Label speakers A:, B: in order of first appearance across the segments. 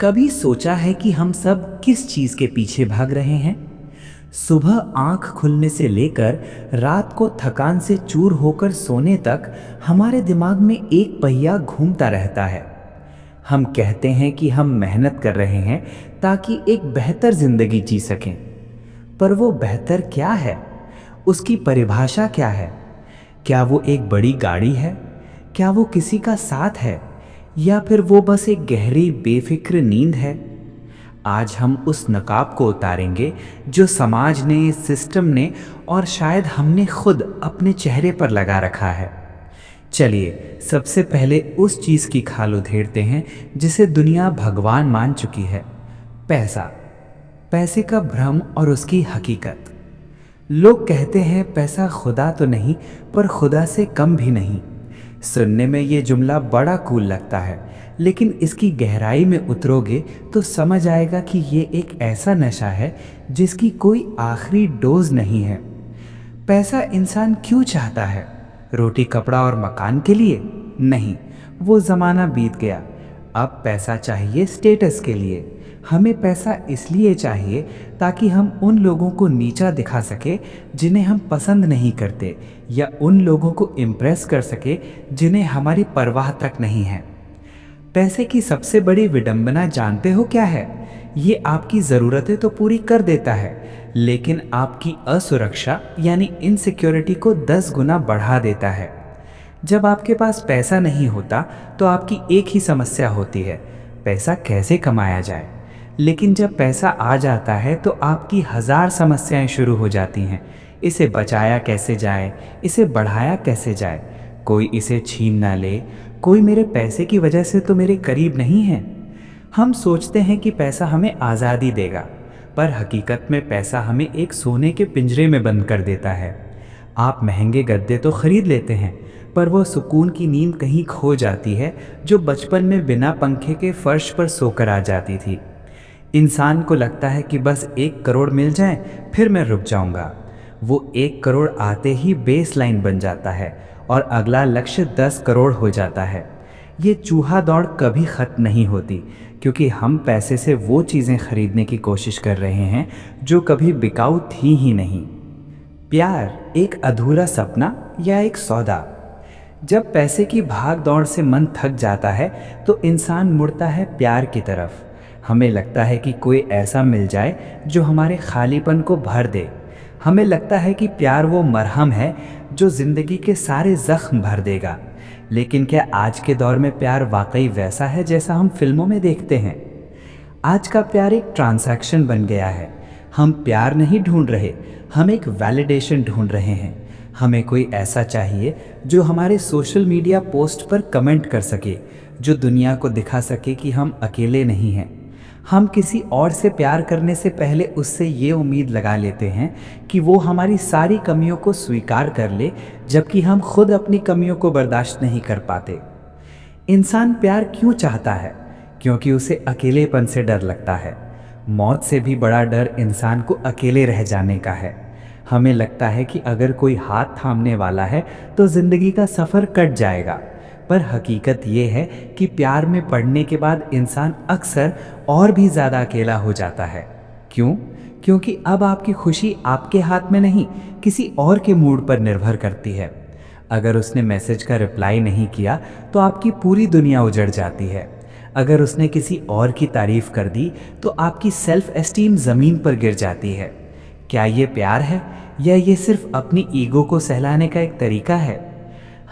A: कभी सोचा है कि हम सब किस चीज के पीछे भाग रहे हैं? सुबह आंख खुलने से लेकर रात को थकान से चूर होकर सोने तक हमारे दिमाग में एक पहिया घूमता रहता है। हम कहते हैं कि हम मेहनत कर रहे हैं ताकि एक बेहतर जिंदगी जी सकें, पर वो बेहतर क्या है? उसकी परिभाषा क्या है? क्या वो एक बड़ी गाड़ी है? क्या वो किसी का साथ है? या फिर वो बस एक गहरी बेफिक्र नींद है? आज हम उस नकाब को उतारेंगे जो समाज ने, सिस्टम ने और शायद हमने खुद अपने चेहरे पर लगा रखा है। चलिए सबसे पहले उस चीज की खाल उधेड़ते हैं जिसे दुनिया भगवान मान चुकी है, पैसा। पैसे का भ्रम और उसकी हकीकत। लोग कहते हैं पैसा खुदा तो नहीं, पर खुदा से कम भी नहीं। सुनने में ये जुमला बड़ा कूल लगता है, लेकिन इसकी गहराई में उतरोगे तो समझ आएगा कि ये एक ऐसा नशा है जिसकी कोई आखिरी डोज नहीं है। पैसा इंसान क्यों चाहता है? रोटी, कपड़ा और मकान के लिए? नहीं, वो ज़माना बीत गया। अब पैसा चाहिए स्टेटस के लिए। हमें पैसा इसलिए चाहिए ताकि हम उन लोगों को नीचा दिखा सके जिन्हें हम पसंद नहीं करते, या उन लोगों को इम्प्रेस कर सके जिन्हें हमारी परवाह तक नहीं है। पैसे की सबसे बड़ी विडंबना जानते हो क्या है? ये आपकी ज़रूरतें तो पूरी कर देता है, लेकिन आपकी असुरक्षा यानी इनसिक्योरिटी को 10 गुना बढ़ा देता है। जब आपके पास पैसा नहीं होता तो आपकी एक ही समस्या होती है, पैसा कैसे कमाया जाए। लेकिन जब पैसा आ जाता है तो आपकी 1000 समस्याएं शुरू हो जाती हैं। इसे बचाया कैसे जाए, इसे बढ़ाया कैसे जाए, कोई इसे छीन ना ले, कोई मेरे पैसे की वजह से तो मेरे करीब नहीं है। हम सोचते हैं कि पैसा हमें आज़ादी देगा, पर हकीकत में पैसा हमें एक सोने के पिंजरे में बंद कर देता है। आप महंगे गद्दे तो खरीद लेते हैं, पर वो सुकून की नींद कहीं खो जाती है जो बचपन में बिना पंखे के फर्श पर सोकर आ जाती थी। इंसान को लगता है कि बस 1 करोड़ मिल जाए फिर मैं रुक जाऊंगा। वो 1 करोड़ आते ही बेस लाइन बन जाता है और अगला लक्ष्य 10 करोड़ हो जाता है। ये चूहा दौड़ कभी ख़त्म नहीं होती, क्योंकि हम पैसे से वो चीज़ें खरीदने की कोशिश कर रहे हैं जो कभी बिकाऊ थी ही नहीं। प्यार एक अधूरा सपना या एक सौदा? जब पैसे की भाग दौड़ से मन थक जाता है तो इंसान मुड़ता है प्यार की तरफ। हमें लगता है कि कोई ऐसा मिल जाए जो हमारे खालीपन को भर दे। हमें लगता है कि प्यार वो मरहम है जो ज़िंदगी के सारे ज़ख्म भर देगा। लेकिन क्या आज के दौर में प्यार वाकई वैसा है जैसा हम फिल्मों में देखते हैं? आज का प्यार एक ट्रांजैक्शन बन गया है। हम प्यार नहीं ढूंढ रहे, हम एक वैलिडेशन ढूंढ रहे हैं। हमें कोई ऐसा चाहिए जो हमारे सोशल मीडिया पोस्ट पर कमेंट कर सके, जो दुनिया को दिखा सके कि हम अकेले नहीं हैं। हम किसी और से प्यार करने से पहले उससे ये उम्मीद लगा लेते हैं कि वो हमारी सारी कमियों को स्वीकार कर ले, जबकि हम खुद अपनी कमियों को बर्दाश्त नहीं कर पाते। इंसान प्यार क्यों चाहता है? क्योंकि उसे अकेलेपन से डर लगता है। मौत से भी बड़ा डर इंसान को अकेले रह जाने का है। हमें लगता है कि अगर कोई हाथ थामने वाला है तो ज़िंदगी का सफ़र कट जाएगा, पर हकीकत ये है कि प्यार में पड़ने के बाद इंसान अक्सर और भी ज़्यादा अकेला हो जाता है। क्यों? क्योंकि अब आपकी खुशी आपके हाथ में नहीं, किसी और के मूड पर निर्भर करती है। अगर उसने मैसेज का रिप्लाई नहीं किया तो आपकी पूरी दुनिया उजड़ जाती है। अगर उसने किसी और की तारीफ़ कर दी तो आपकी सेल्फ एस्टीम ज़मीन पर गिर जाती है। क्या ये प्यार है या ये सिर्फ अपनी ईगो को सहलाने का एक तरीका है?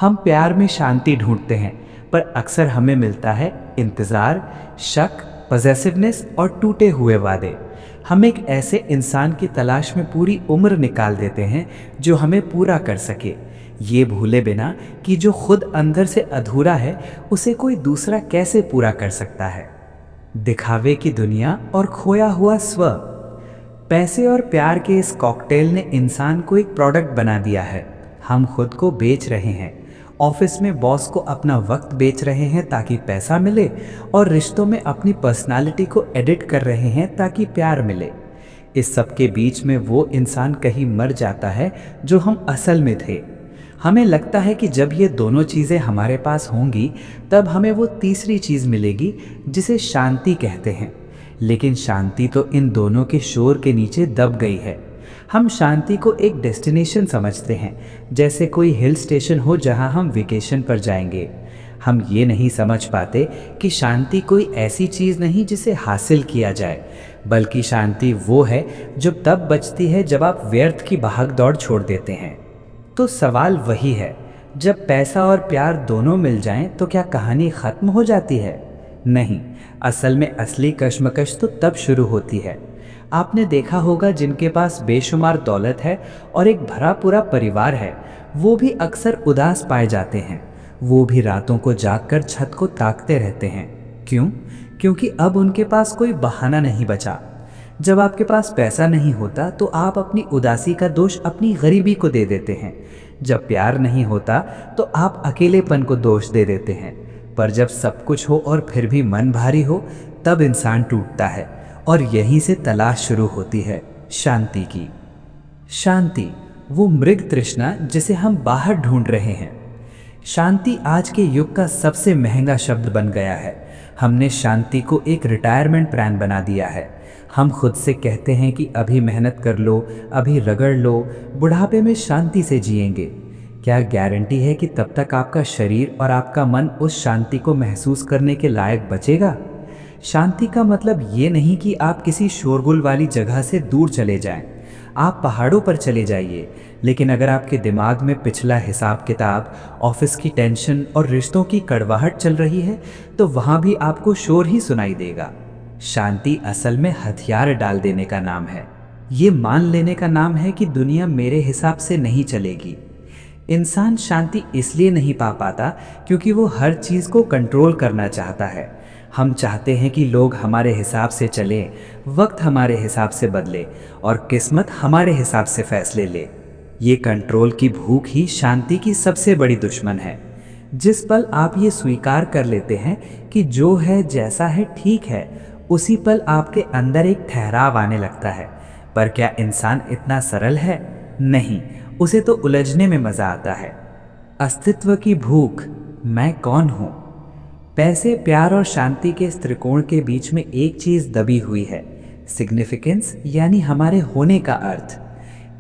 A: हम प्यार में शांति ढूंढते हैं, पर अक्सर हमें मिलता है इंतज़ार, शक, पॉसेसिवनेस और टूटे हुए वादे। हम एक ऐसे इंसान की तलाश में पूरी उम्र निकाल देते हैं जो हमें पूरा कर सके, ये भूले बिना कि जो खुद अंदर से अधूरा है उसे कोई दूसरा कैसे पूरा कर सकता है। दिखावे की दुनिया और खोया हुआ स्व। पैसे और प्यार के इस कॉकटेल ने इंसान को एक प्रोडक्ट बना दिया है। हम खुद को बेच रहे हैं, ऑफिस में बॉस को अपना वक्त बेच रहे हैं ताकि पैसा मिले, और रिश्तों में अपनी पर्सनालिटी को एडिट कर रहे हैं ताकि प्यार मिले। इस सब के बीच में वो इंसान कहीं मर जाता है जो हम असल में थे। हमें लगता है कि जब ये दोनों चीज़ें हमारे पास होंगी तब हमें वो तीसरी चीज़ मिलेगी जिसे शांति कहते हैं। लेकिन शांति तो इन दोनों के शोर के नीचे दब गई है। हम शांति को एक डेस्टिनेशन समझते हैं, जैसे कोई हिल स्टेशन हो जहां हम वेकेशन पर जाएंगे। हम ये नहीं समझ पाते कि शांति कोई ऐसी चीज़ नहीं जिसे हासिल किया जाए, बल्कि शांति वो है जो तब बचती है जब आप व्यर्थ की भाग दौड़ छोड़ देते हैं। तो सवाल वही है, जब पैसा और प्यार दोनों मिल जाएं तो क्या कहानी ख़त्म हो जाती है? नहीं, असल में असली कश्मकश तो तब शुरू होती है। आपने देखा होगा जिनके पास बेशुमार दौलत है और एक भरा पूरा परिवार है, वो भी अक्सर उदास पाए जाते हैं। वो भी रातों को जागकर छत को ताकते रहते हैं। क्यों? क्योंकि अब उनके पास कोई बहाना नहीं बचा। जब आपके पास पैसा नहीं होता तो आप अपनी उदासी का दोष अपनी गरीबी को दे देते हैं। जब प्यार नहीं होता तो आप अकेलेपन को दोष दे देते हैं। पर जब सब कुछ हो और फिर भी मन भारी हो, तब इंसान टूटता है और यहीं से तलाश शुरू होती है शांति की। शांति, वो मृग तृष्णा जिसे हम बाहर ढूंढ रहे हैं। शांति आज के युग का सबसे महंगा शब्द बन गया है। हमने शांति को एक रिटायरमेंट प्लान बना दिया है। हम खुद से कहते हैं कि अभी मेहनत कर लो, अभी रगड़ लो, बुढ़ापे में शांति से जिएंगे। क्या गारंटी है कि तब तक आपका शरीर और आपका मन उस शांति को महसूस करने के लायक बचेगा? शांति का मतलब ये नहीं कि आप किसी शोरगुल वाली जगह से दूर चले जाएं। आप पहाड़ों पर चले जाइए, लेकिन अगर आपके दिमाग में पिछला हिसाब किताब, ऑफिस की टेंशन और रिश्तों की कड़वाहट चल रही है, तो वहाँ भी आपको शोर ही सुनाई देगा। शांति असल में हथियार डाल देने का नाम है। ये मान लेने का नाम है कि दुनिया मेरे हिसाब से नहीं चलेगी। इंसान शांति इसलिए नहीं पा पाता क्योंकि वो हर चीज़ को कंट्रोल करना चाहता है। हम चाहते हैं कि लोग हमारे हिसाब से चलें, वक्त हमारे हिसाब से बदले और किस्मत हमारे हिसाब से फैसले ले। ये कंट्रोल की भूख ही शांति की सबसे बड़ी दुश्मन है। जिस पल आप ये स्वीकार कर लेते हैं कि जो है जैसा है ठीक है, उसी पल आपके अंदर एक ठहराव आने लगता है। पर क्या इंसान इतना सरल है? नहीं, उसे तो उलझने में मज़ा आता है। अस्तित्व की भूख, मैं कौन हूँ? पैसे, प्यार और शांति के इस त्रिकोण के बीच में एक चीज़ दबी हुई है, सिग्निफिकेंस, यानी हमारे होने का अर्थ।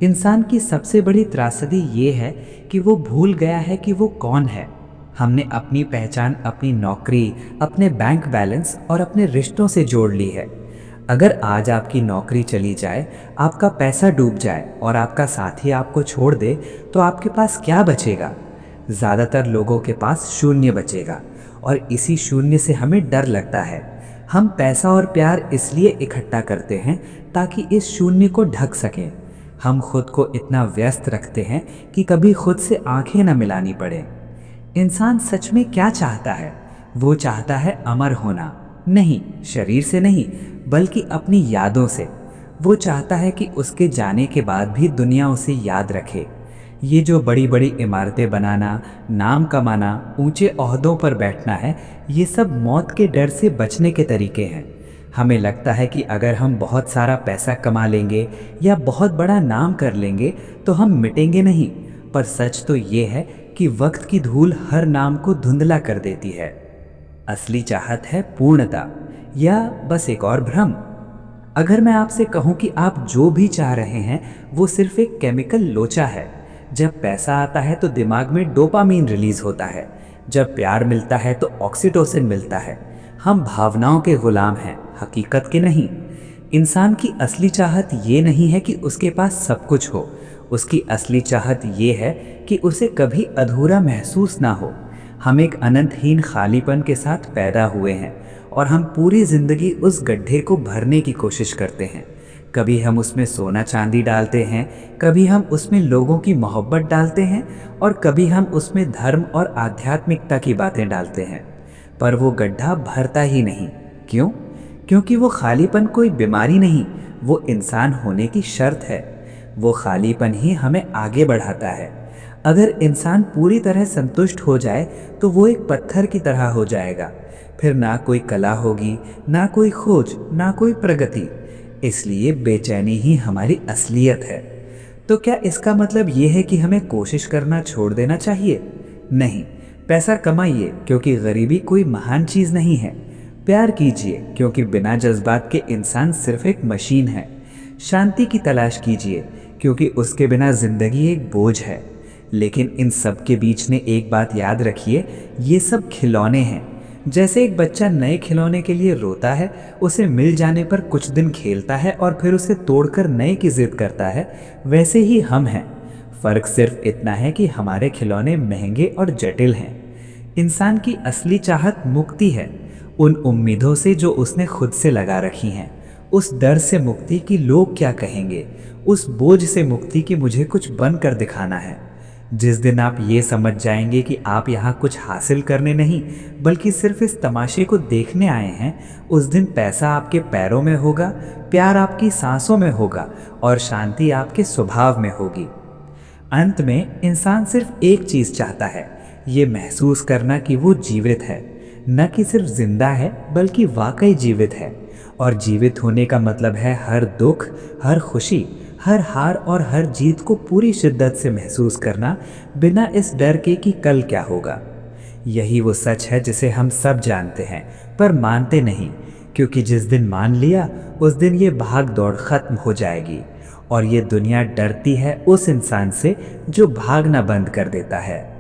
A: इंसान की सबसे बड़ी त्रासदी ये है कि वो भूल गया है कि वो कौन है। हमने अपनी पहचान अपनी नौकरी, अपने बैंक बैलेंस और अपने रिश्तों से जोड़ ली है। अगर आज आपकी नौकरी चली जाए, आपका पैसा डूब जाए और आपका साथी आपको छोड़ दे, तो आपके पास क्या बचेगा? ज़्यादातर लोगों के पास शून्य बचेगा और इसी शून्य से हमें डर लगता है। हम पैसा और प्यार इसलिए इकट्ठा करते हैं ताकि इस शून्य को ढक सकें। हम खुद को इतना व्यस्त रखते हैं कि कभी खुद से आंखें न मिलानी पड़े। इंसान सच में क्या चाहता है? वो चाहता है अमर होना, नहीं शरीर से नहीं, बल्कि अपनी यादों से। वो चाहता है कि उसके जाने के बाद भी दुनिया उसे याद रखे। ये जो बड़ी बड़ी इमारतें बनाना, नाम कमाना, ऊंचे ओहदों पर बैठना है, ये सब मौत के डर से बचने के तरीके हैं। हमें लगता है कि अगर हम बहुत सारा पैसा कमा लेंगे या बहुत बड़ा नाम कर लेंगे तो हम मिटेंगे नहीं, पर सच तो ये है कि वक्त की धूल हर नाम को धुंधला कर देती है। असली चाहत है पूर्णता, या बस एक और भ्रम। अगर मैं आपसे कहूँ कि आप जो भी चाह रहे हैं वो सिर्फ एक केमिकल लोचा है। जब पैसा आता है तो दिमाग में डोपामीन रिलीज होता है, जब प्यार मिलता है तो ऑक्सीटोसिन मिलता है। हम भावनाओं के गुलाम हैं, हकीकत के नहीं। इंसान की असली चाहत ये नहीं है कि उसके पास सब कुछ हो, उसकी असली चाहत ये है कि उसे कभी अधूरा महसूस ना हो। हम एक अनंतहीन खालीपन के साथ पैदा हुए हैं और हम पूरी जिंदगी उस गड्ढे को भरने की कोशिश करते हैं। कभी हम उसमें सोना चांदी डालते हैं, कभी हम उसमें लोगों की मोहब्बत डालते हैं और कभी हम उसमें धर्म और आध्यात्मिकता की बातें डालते हैं, पर वो गड्ढा भरता ही नहीं। क्यों? क्योंकि वो खालीपन कोई बीमारी नहीं, वो इंसान होने की शर्त है। वो खालीपन ही हमें आगे बढ़ाता है। अगर इंसान पूरी तरह संतुष्ट हो जाए तो वो एक पत्थर की तरह हो जाएगा। फिर ना कोई कला होगी, ना कोई खोज, ना कोई प्रगति। इसलिए बेचैनी ही हमारी असलियत है। तो क्या इसका मतलब ये है कि हमें कोशिश करना छोड़ देना चाहिए? नहीं। पैसा कमाइए क्योंकि गरीबी कोई महान चीज़ नहीं है। प्यार कीजिए क्योंकि बिना जज्बात के इंसान सिर्फ एक मशीन है। शांति की तलाश कीजिए क्योंकि उसके बिना जिंदगी एक बोझ है। लेकिन इन सब के बीच में एक बात याद रखिए, ये सब खिलौने हैं। जैसे एक बच्चा नए खिलौने के लिए रोता है, उसे मिल जाने पर कुछ दिन खेलता है और फिर उसे तोड़कर नए की जिद करता है, वैसे ही हम हैं। फर्क सिर्फ इतना है कि हमारे खिलौने महंगे और जटिल हैं। इंसान की असली चाहत मुक्ति है, उन उम्मीदों से जो उसने खुद से लगा रखी हैं, उस डर से मुक्ति कि लोग क्या कहेंगे, उस बोझ से मुक्ति कि मुझे कुछ बनकर दिखाना है। जिस दिन आप ये समझ जाएंगे कि आप यहाँ कुछ हासिल करने नहीं बल्कि सिर्फ इस तमाशे को देखने आए हैं, उस दिन पैसा आपके पैरों में होगा, प्यार आपकी सांसों में होगा और शांति आपके स्वभाव में होगी। अंत में इंसान सिर्फ एक चीज़ चाहता है, ये महसूस करना कि वो जीवित है, न कि सिर्फ जिंदा है बल्कि वाकई जीवित है। और जीवित होने का मतलब है हर दुख, हर खुशी, हर हार और हर जीत को पूरी शिद्दत से महसूस करना, बिना इस डर के कि कल क्या होगा। यही वो सच है जिसे हम सब जानते हैं पर मानते नहीं, क्योंकि जिस दिन मान लिया उस दिन ये भाग दौड़ खत्म हो जाएगी और ये दुनिया डरती है उस इंसान से जो भागना बंद कर देता है।